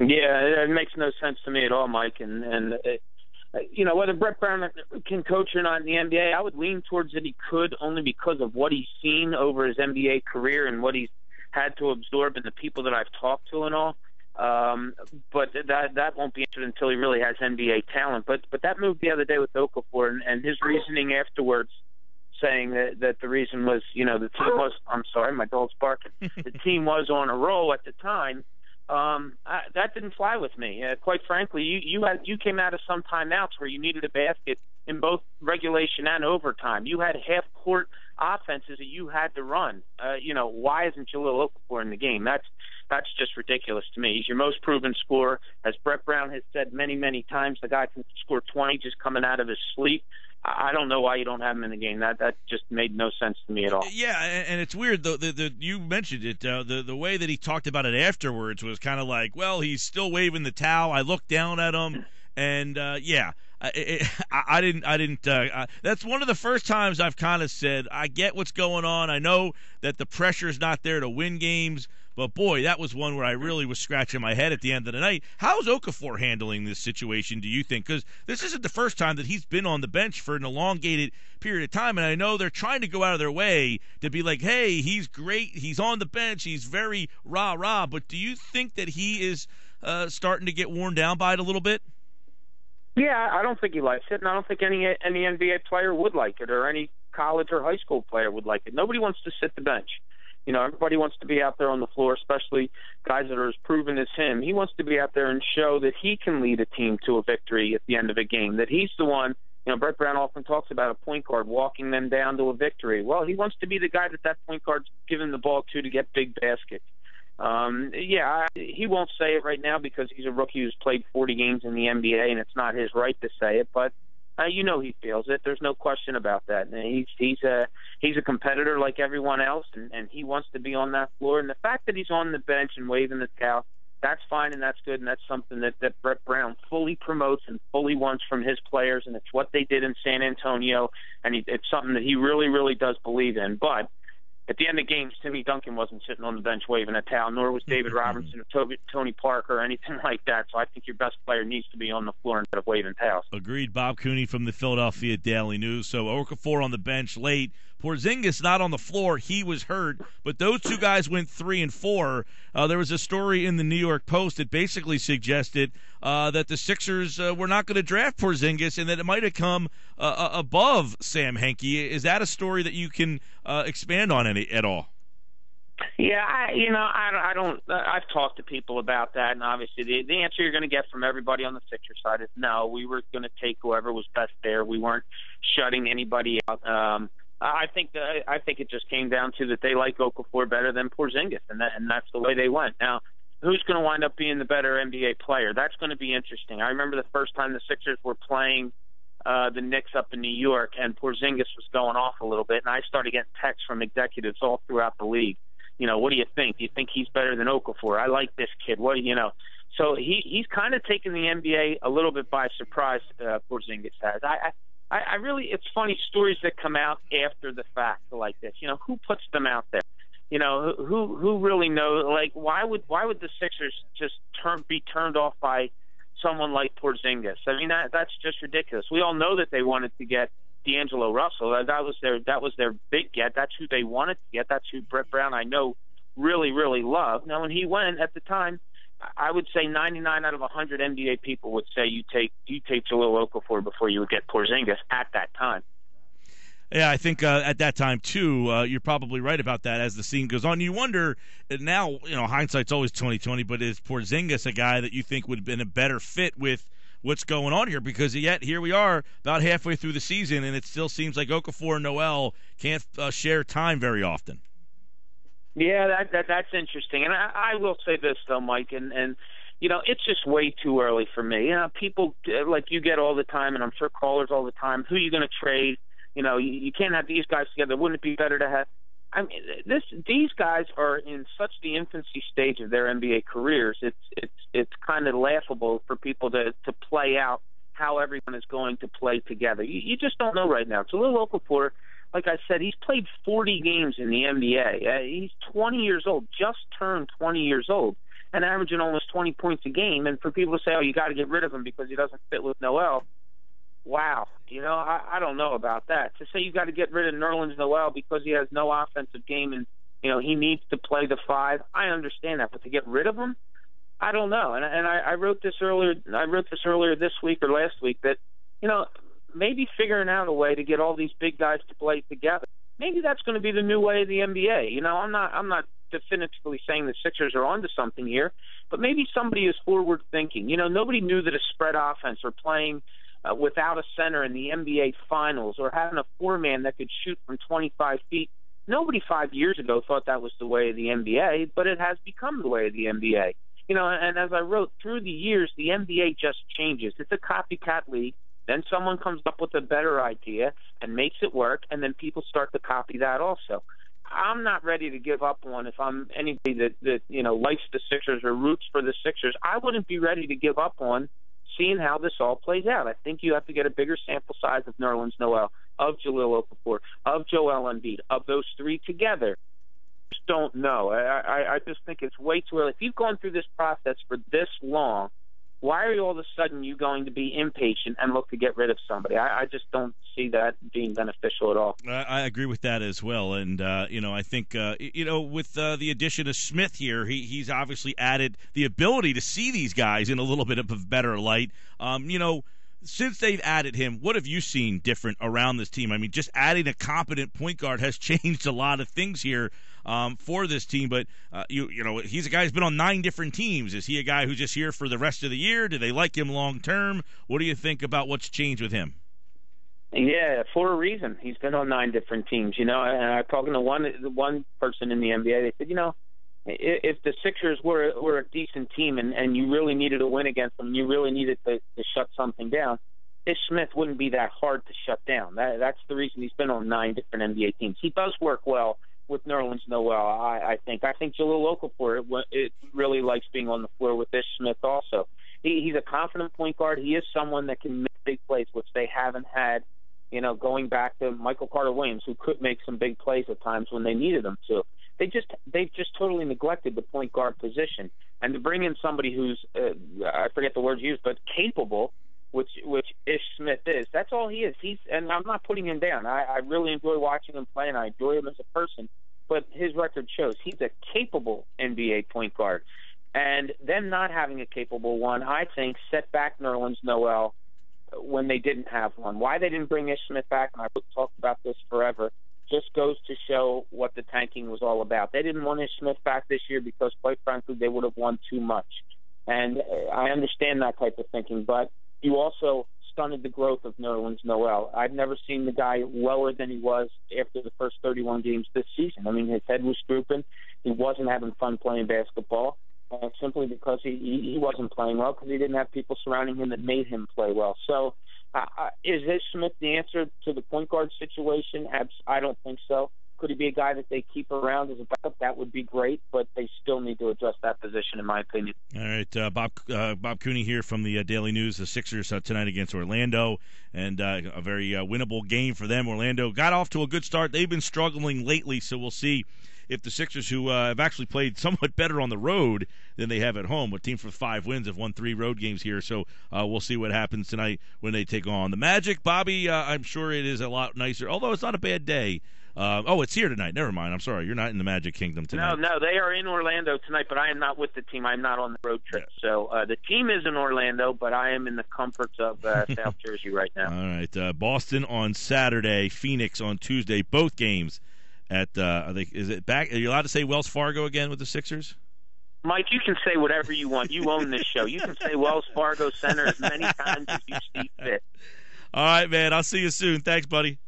Yeah, it makes no sense to me at all, Mike. And whether Brett Brown can coach or not in the NBA, I would lean towards that he could, only because of what he's seen over his NBA career and what he's had to absorb and the people that I've talked to and all. But that won't be answered until he really has NBA talent. But that move the other day with Okafor and his reasoning afterwards, saying that the reason was, the team was, I'm sorry, my dog's barking. The team was on a roll at the time. That didn't fly with me. Quite frankly, you came out of some timeouts where you needed a basket in both regulation and overtime. You had half-court offenses that you had to run. Why isn't Jahlil Okafor in the game? That's just ridiculous to me. He's your most proven scorer. As Brett Brown has said many, many times, the guy can score 20 just coming out of his sleep. I don't know why you don't have him in the game. That just made no sense to me at all. Yeah, and it's weird, though. You mentioned it. The way that he talked about it afterwards was kind of like, well, he's still waving the towel. I looked down at him, and I didn't. That's one of the first times I've kind of said, I get what's going on. I know that the pressure's not there to win games. But, boy, that was one where I really was scratching my head at the end of the night. How's Okafor handling this situation, do you think? Because this isn't the first time that he's been on the bench for an elongated period of time, and I know they're trying to go out of their way to be like, hey, he's great, he's on the bench, he's very rah-rah, but do you think that he is starting to get worn down by it a little bit? Yeah, I don't think he likes it, and I don't think any NBA player would like it, or any college or high school player would like it. Nobody wants to sit the bench. Everybody wants to be out there on the floor, especially guys that are as proven as him. He wants to be out there and show that he can lead a team to a victory at the end of a game, that he's the one. Brett Brown often talks about a point guard walking them down to a victory. Well, he wants to be the guy that point guard's giving the ball to get big baskets. He won't say it right now because he's a rookie who's played 40 games in the NBA, and it's not his right to say it, but he feels it. There's no question about that. And he's a competitor like everyone else, and he wants to be on that floor. And the fact that he's on the bench and waving the towel, that's fine and that's good, and that's something that Brett Brown fully promotes and fully wants from his players, and it's what they did in San Antonio, and it's something that he really, really does believe in. But at the end of games, Timmy Duncan wasn't sitting on the bench waving a towel, nor was David Robinson or Tony Parker or anything like that. So I think your best player needs to be on the floor instead of waving towels. Agreed. Bob Cooney from the Philadelphia Daily News. So Okafor on the bench late. Porzingis not on the floor. He was hurt. But those two guys went 3 and 4. There was a story in the New York Post that basically suggested that the Sixers were not going to draft Porzingis and that it might have come above Sam Hinkie. Is that a story that you can expand on at all? Yeah, I don't. I've talked to people about that, and obviously the answer you're going to get from everybody on the Sixers side is no. We were going to take whoever was best there. We weren't shutting anybody out. I think it just came down to that they like Okafor better than Porzingis, and that's the way they went. Now, who's going to wind up being the better NBA player? That's going to be interesting. I remember the first time the Sixers were playing the Knicks up in New York, and Porzingis was going off a little bit, and I started getting texts from executives all throughout the league. What do you think? Do you think he's better than Okafor? I like this kid. What do you know? So he's kind of taken the NBA a little bit by surprise. Porzingis has. I really, it's funny stories that come out after the fact like this. Who puts them out there? Who really knows? Like, why would the Sixers just be turned off by someone like Porzingis? I mean, that's just ridiculous. We all know that they wanted to get D'Angelo Russell. That was their big get. That's who they wanted to get. That's who Brett Brown, I know, really, really loved. Now, when he went at the time, I would say 99 out of 100 NBA people would say you take Jahlil Okafor before you would get Porzingis at that time. Yeah, I think at that time too, you're probably right about that. As the scene goes on, you wonder now. Hindsight's always 20/20, but is Porzingis a guy that you think would have been a better fit with what's going on here? Because yet here we are about halfway through the season, and it still seems like Okafor and Noel can't share time very often. Yeah, that's interesting. And I will say this, though, Mike, and it's just way too early for me. People like you get all the time, and I'm sure callers all the time, who are you going to trade? You can't have these guys together. Wouldn't it be better to have – I mean, these guys are in such the infancy stage of their NBA careers. It's kind of laughable for people to play out how everyone is going to play together. You just don't know right now. Jahlil Okafor, like I said, he's played 40 games in the NBA. He's 20 years old, just turned 20 years old. and averaging almost 20 points a game. And for people to say, oh, you got to get rid of him because he doesn't fit with Noel, wow. I don't know about that. To say you got to get rid of Nerlens Noel because he has no offensive game and, he needs to play the 5, I understand that. But to get rid of him, I don't know. And I wrote this earlier. I wrote this earlier this week or last week that, maybe figuring out a way to get all these big guys to play together. Maybe that's going to be the new way of the NBA. I'm not definitively saying the Sixers are onto something here, but maybe somebody is forward thinking. Nobody knew that a spread offense or playing without a center in the NBA Finals or having a 4-man that could shoot from 25 feet. Nobody 5 years ago thought that was the way of the NBA, but it has become the way of the NBA. And as I wrote, through the years, the NBA just changes. It's a copycat league. Then someone comes up with a better idea and makes it work, and then people start to copy that also. I'm not ready to give up on if I'm anybody that likes the Sixers or roots for the Sixers. I wouldn't be ready to give up on seeing how this all plays out. I think you have to get a bigger sample size of Nerlens Noel, of Jahlil Okafor, of Joel Embiid, of those 3 together. Just don't know. I just think it's way too early. If you've gone through this process for this long, why are you all of a sudden you going to be impatient and look to get rid of somebody? I just don't see that being beneficial at all. I agree with that as well. And, I think, with the addition of Smith here, he's obviously added the ability to see these guys in a little bit of a better light. Since they've added him, what have you seen different around this team? I mean, just adding a competent point guard has changed a lot of things here for this team. But, he's a guy who's been on 9 different teams. Is he a guy who's just here for the rest of the year? Do they like him long term? What do you think about what's changed with him? Yeah, for a reason. He's been on 9 different teams, and I'm talking to one person in the NBA. They said, if the Sixers were a decent team and you really needed to win against them, you really needed to shut something down, Ish Smith wouldn't be that hard to shut down. That's the reason he's been on 9 different NBA teams. He does work well with Nerlens Noel, I think. I think Jahlil Okafor it really likes being on the floor with Ish Smith also. He's a confident point guard. He is someone that can make big plays, which they haven't had, going back to Michael Carter-Williams, who could make some big plays at times when they needed him to. They've just totally neglected the point guard position, and to bring in somebody who's I forget the word used, but capable, which Ish Smith is. That's all he is. And I'm not putting him down. I really enjoy watching him play, and I enjoy him as a person. But his record shows he's a capable NBA point guard, and them not having a capable one, I think, set back Nerlens Noel when they didn't have one. Why they didn't bring Ish Smith back, and I've talked about this forever, just goes to show what the tanking was all about. They didn't want Ish Smith back this year because, quite frankly, they would have won too much. And I understand that type of thinking, but you also stunted the growth of Nerlens Noel. I've never seen the guy lower than he was after the first 31 games this season. I mean, his head was drooping. He wasn't having fun playing basketball, simply because he wasn't playing well because he didn't have people surrounding him that made him play well. So is Ish Smith the answer to the point guard situation? I don't think so. Could he be a guy that they keep around as a backup? That would be great, but they still need to address that position, in my opinion. All right, Bob Cooney here from the Daily News. The Sixers tonight against Orlando, and a very winnable game for them. Orlando got off to a good start. They've been struggling lately, so we'll see if the Sixers, who have actually played somewhat better on the road than they have at home, a team with 5 wins have won 3 road games here, so we'll see what happens tonight when they take on the Magic. Bobby, I'm sure it is a lot nicer, although it's not a bad day. It's here tonight. Never mind. I'm sorry. You're not in the Magic Kingdom tonight. No, they are in Orlando tonight, but I am not with the team. I'm not on the road trip. Yeah. So the team is in Orlando, but I am in the comforts of South Jersey right now. All right. Boston on Saturday, Phoenix on Tuesday. Both games at is it back? Are you allowed to say Wells Fargo again with the Sixers? Mike, you can say whatever you want. You own this show. You can say Wells Fargo Center as many times as you see fit. All right, man. I'll see you soon. Thanks, buddy.